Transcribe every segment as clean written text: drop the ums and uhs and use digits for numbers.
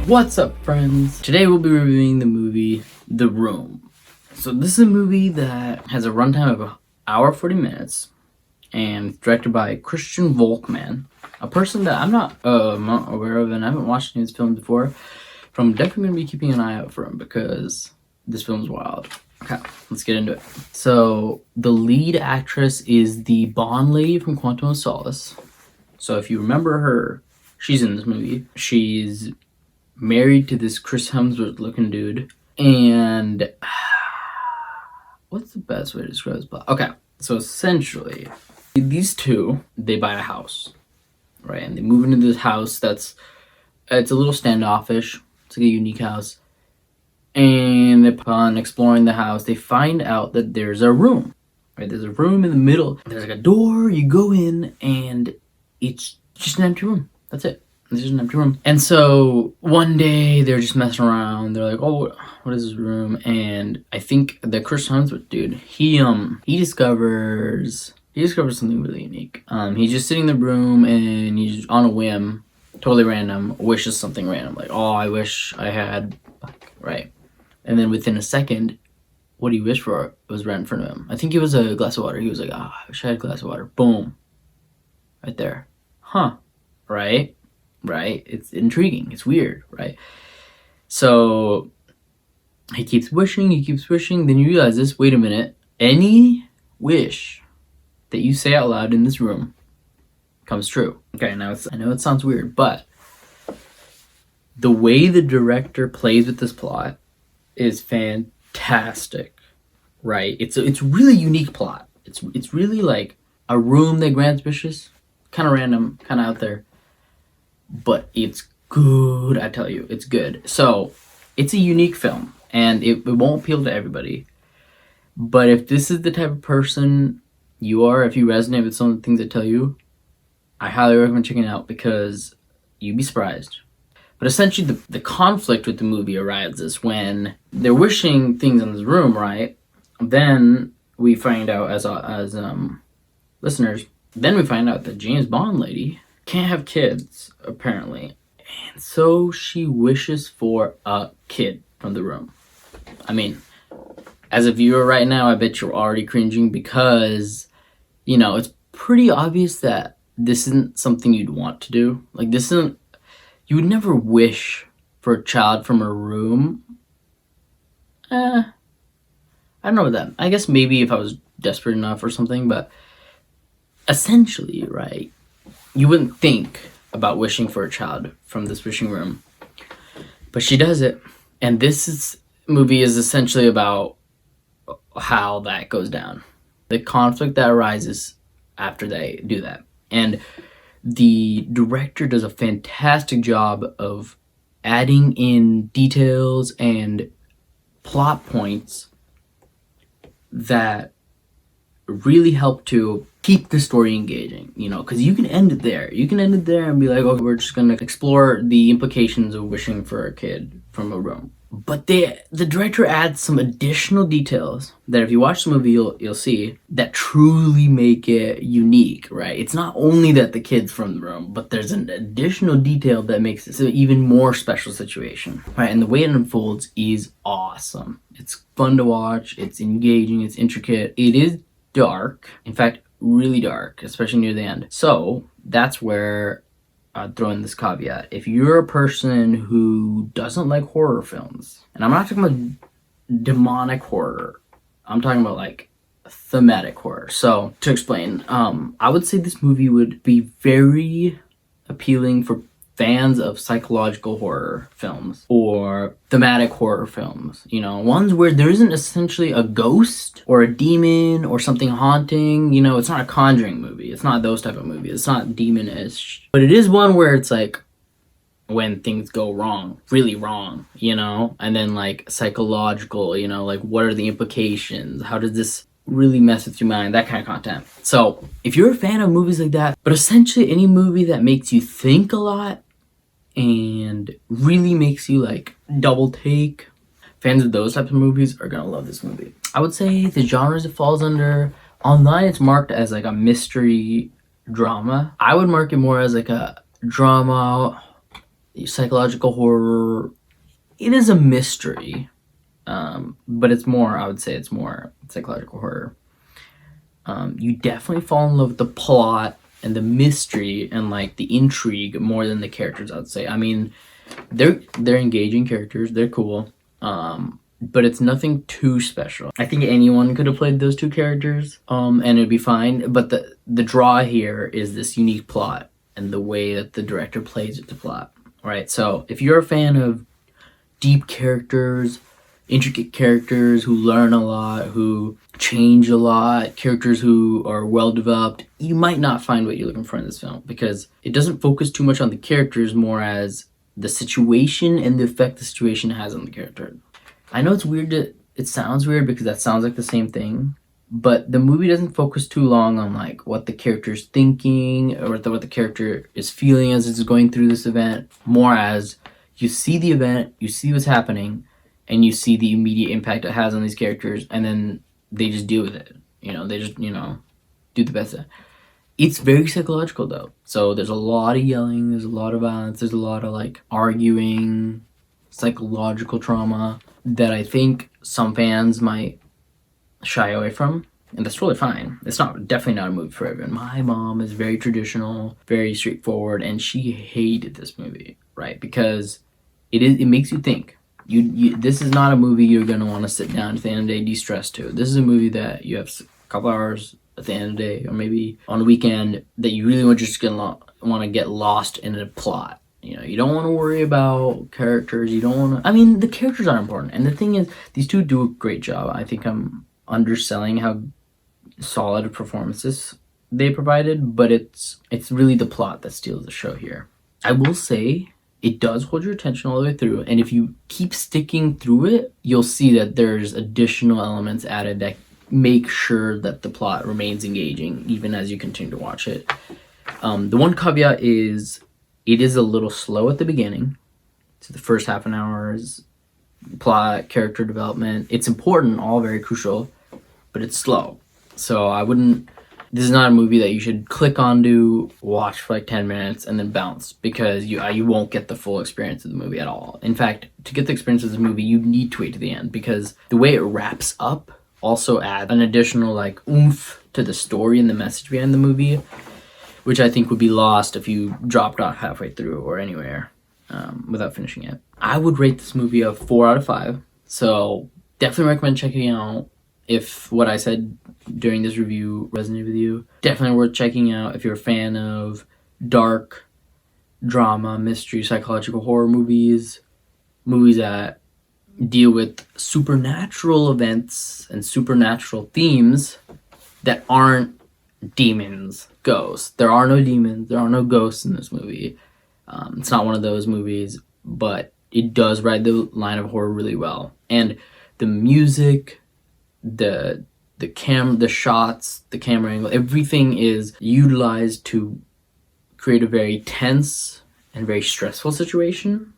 What's up, friends? Today we'll be reviewing the movie The Room. So this is a movie that has a runtime of 1 hour 40 minutes and directed by Christian Volkmann, a person that I'm not aware of and I haven't watched any of his films before, but I'm definitely going to be keeping an eye out for him because this film's wild. Okay, let's get into it. So the lead actress is the Bond lady from Quantum of Solace. So if you remember her, she's in this movie. She's married to this Chris Hemsworth looking dude, and what's the best way to describe this plot? Okay, so essentially these two, they buy a house, right? And they move into this house it's a little standoffish. It's like a unique house, and upon exploring the house they find out that there's a room, right? There's a room in the middle, there's like a door, you go in and it's just an empty room. That's it. There's an empty room. And so one day they're just messing around. They're like, oh, what is this room? And I think the Chris Hemsworth dude, he discovers something really unique. He's just sitting in the room and he's on a whim, totally random, wishes something random. Like, oh, I wish I had, right? And then within a second, what he wished for was right in front of him. I think it was a glass of water. He was like, oh, I wish I had a glass of water. Boom. Right there. Huh. Right? It's intriguing. It's weird, right? So he keeps wishing. Then you realize this, wait a minute. Any wish that you say out loud in this room comes true. Okay, now I know it sounds weird, but the way the director plays with this plot is fantastic, right? It's a really unique plot. It's really like a room that grants wishes. Kind of random, kind of out there. But it's good, I tell you, it's good. So it's a unique film, and it won't appeal to everybody. But if this is the type of person you are, if you resonate with some of the things I tell you, I highly recommend checking it out because you'd be surprised. But essentially, the conflict with the movie arises when they're wishing things in this room, right? Then we find out as listeners, then we find out that James Bond lady can't have kids, apparently. And so she wishes for a kid from the room. I mean, as a viewer right now, I bet you're already cringing because, it's pretty obvious that this isn't something you'd want to do. Like, you would never wish for a child from a room. I don't know about that. I guess maybe if I was desperate enough or something, but essentially, right? You wouldn't think about wishing for a child from this wishing room. But she does it. And this movie is essentially about how that goes down. The conflict that arises after they do that. And the director does a fantastic job of adding in details and plot points that really help to keep the story engaging, because you can end it there. You can end it there and be like, okay, we're just going to explore the implications of wishing for a kid from a room. But the director adds some additional details that if you watch the movie, you'll see that truly make it unique, right? It's not only that the kid's from the room, but there's an additional detail that makes it an even more special situation, right? And the way it unfolds is awesome. It's fun to watch. It's engaging. It's intricate. It is dark. In fact, really dark, especially near the end. So that's where I'd throw in this caveat. If you're a person who doesn't like horror films, and I'm not talking about demonic horror, I'm talking about like thematic horror. So to explain, I would say this movie would be very appealing for fans of psychological horror films or thematic horror films, ones where there isn't essentially a ghost or a demon or something haunting. It's not a Conjuring movie. It's not those type of movies. It's not demonish. But it is one where it's like when things go wrong, really wrong, and then like psychological, like what are the implications? How does this really mess with your mind? That kind of content. So if you're a fan of movies like that, but essentially any movie that makes you think a lot and really makes you like double take, fans of those types of movies are gonna love this movie. I would say the genres it falls under, online it's marked as like a mystery drama. I would mark it more as like a drama psychological horror. It is a mystery, but it's more, I would say it's more psychological horror. You definitely fall in love with the plot and the mystery and like the intrigue more than the characters, I'd say. I mean, they're engaging characters, they're cool, but it's nothing too special. I think anyone could have played those two characters, and it'd be fine. But the draw here is this unique plot and the way that the director plays with the plot. Right. So if you're a fan of deep characters, intricate characters who learn a lot, who change a lot, characters who are well developed, you might not find what you're looking for in this film because it doesn't focus too much on the characters, more as the situation and the effect the situation has on the character. I know it's weird it sounds weird because that sounds like the same thing, but the movie doesn't focus too long on like what the character's thinking or what the character is feeling as it's going through this event, more as you see the event, you see what's happening, and you see the immediate impact it has on these characters, and then they just deal with it. They just, do the best. It's very psychological though. So there's a lot of yelling, there's a lot of violence, there's a lot of like arguing, psychological trauma that I think some fans might shy away from. And that's totally fine. It's definitely not a movie for everyone. My mom is very traditional, very straightforward, and she hated this movie, right? Because it makes you think. This is not a movie you're gonna want to sit down at the end of the day de-stress to. This is a movie that you have a couple hours at the end of the day, or maybe on the weekend, that you really want to get lost in a plot. You don't want to worry about characters. You don't want to. I mean, the characters are important, and the thing is, these two do a great job. I think I'm underselling how solid performances they provided, but it's really the plot that steals the show here. I will say it does hold your attention all the way through, and if you keep sticking through it, you'll see that there's additional elements added that make sure that the plot remains engaging even as you continue to watch it. The one caveat is it is a little slow at the beginning. So the first half an hour is plot, character development. It's important, all very crucial, but it's slow. So this is not a movie that you should click on to watch for like 10 minutes and then bounce, because you won't get the full experience of the movie at all. In fact, to get the experience of the movie, you need to wait to the end, because the way it wraps up also adds an additional like oomph to the story and the message behind the movie, which I think would be lost if you dropped off halfway through or anywhere without finishing it. I would rate this movie a 4 out of 5. So definitely recommend checking it out. If what I said during this review resonated with you, definitely worth checking out if you're a fan of dark drama, mystery, psychological horror movies that deal with supernatural events and supernatural themes that aren't demons, ghosts. There are no demons, there are no ghosts in this movie. It's not one of those movies, but it does ride the line of horror really well. And the music, the shots, the camera angle, everything is utilized to create a very tense and very stressful situation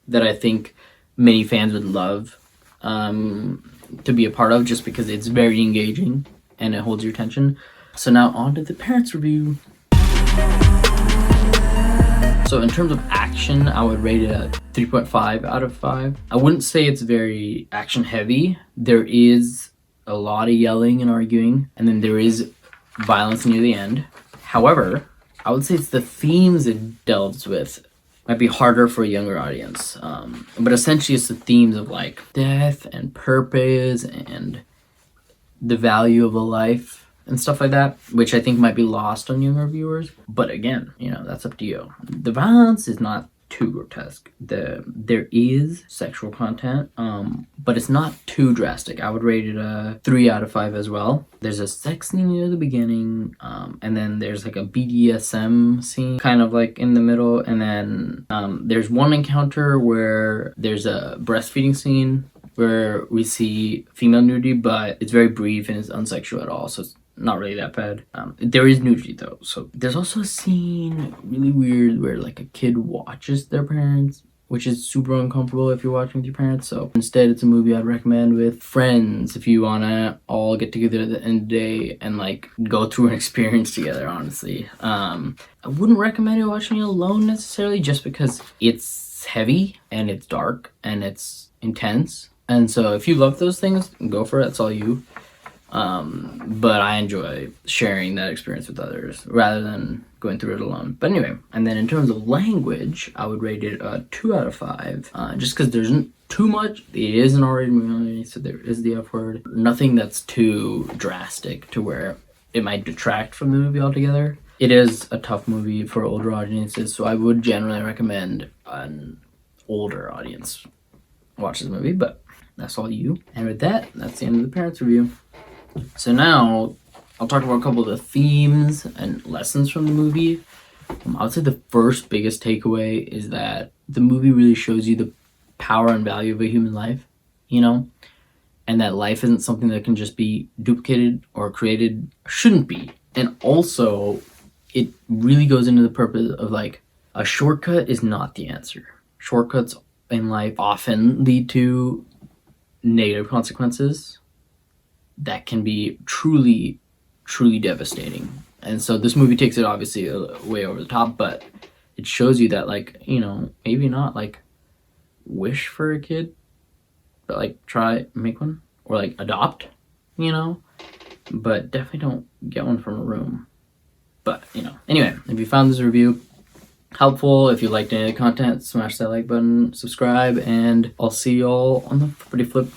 that I think many fans would love to be a part of, just because it's very engaging and it holds your attention. So now on to the parents review. So in terms of action, I would rate it a 3.5 out of 5. I wouldn't say it's very action heavy. There is a lot of yelling and arguing, and then there is violence near the end. However, I would say it's the themes it delves with might be harder for a younger audience. But essentially it's the themes of like death and purpose and the value of a life and stuff like that, which I think might be lost on younger viewers. But again, that's up to you. The violence is not too grotesque. There is sexual content, but it's not too drastic. I would rate it a 3 out of 5 as well. There's a sex scene near the beginning, and then there's like a BDSM scene kind of like in the middle, and then there's one encounter where there's a breastfeeding scene where we see female nudity, but it's very brief and it's unsexual at all, so it's not really that bad. There is nudity though. So there's also a scene really weird where like a kid watches their parents, which is super uncomfortable if you're watching with your parents. So instead, it's a movie I'd recommend with friends if you wanna all get together at the end of the day and like go through an experience together, honestly. I wouldn't recommend watching it alone necessarily, just because it's heavy and it's dark and it's intense. And so if you love those things, go for it. It's all you. But I enjoy sharing that experience with others rather than going through it alone. But anyway, and then in terms of language, I would rate it a 2 out of 5. Just because there isn't too much. It is an R-rated movie, so there is the F word. Nothing that's too drastic to where it might detract from the movie altogether. It is a tough movie for older audiences, so I would generally recommend an older audience watch this movie, but that's all you. And with that, that's the end of the Parents Review. So now, I'll talk about a couple of the themes and lessons from the movie. I would say the first biggest takeaway is that the movie really shows you the power and value of a human life, you know? And that life isn't something that can just be duplicated or created, shouldn't be. And also, it really goes into the purpose of like, a shortcut is not the answer. Shortcuts in life often lead to negative consequences that can be truly, truly devastating. And so this movie takes it obviously way over the top, but it shows you that, like, you know, maybe not like wish for a kid, but like try make one or like adopt, you know, but definitely don't get one from a room. But, you know, anyway, if you found this review helpful, if you liked any of the content, smash that like button, subscribe, and I'll see y'all on the flippity flip.